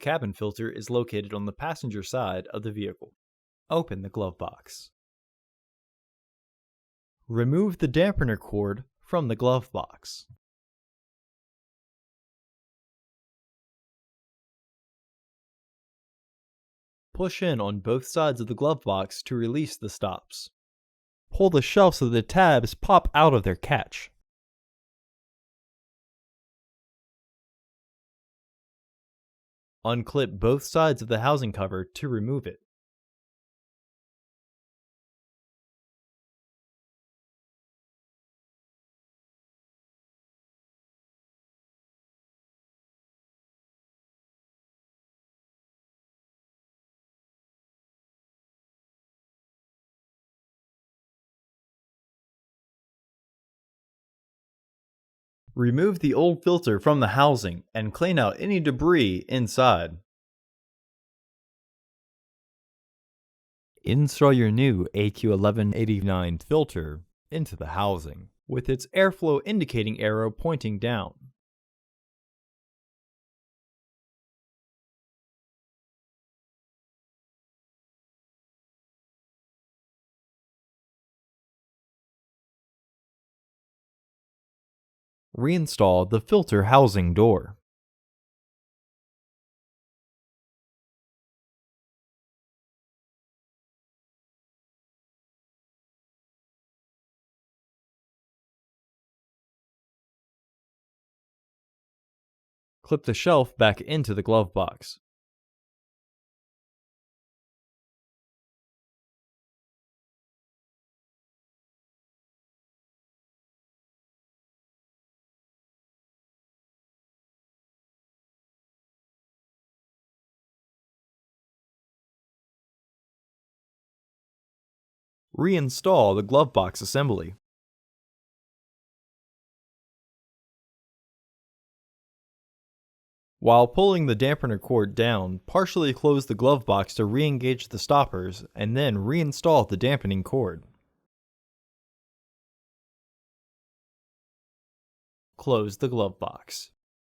cabin filter is located on the passenger side of the vehicle. Open the glove box. Remove the dampener cord from the glove box. Push in on both sides of the glove box to release the stops. Pull the shelf so the tabs pop out of their catch. Unclip both sides of the housing cover to remove it. Remove the old filter from the housing and clean out any debris inside. Install your new AQ1189 filter into the housing, with its airflow indicating arrow pointing down. Reinstall the filter housing door. Clip the shelf back into the glove box. Reinstall the glove box assembly. While pulling the dampener cord down, partially close the glove box to re-engage the stoppers and then reinstall the dampening cord. Close the glove box.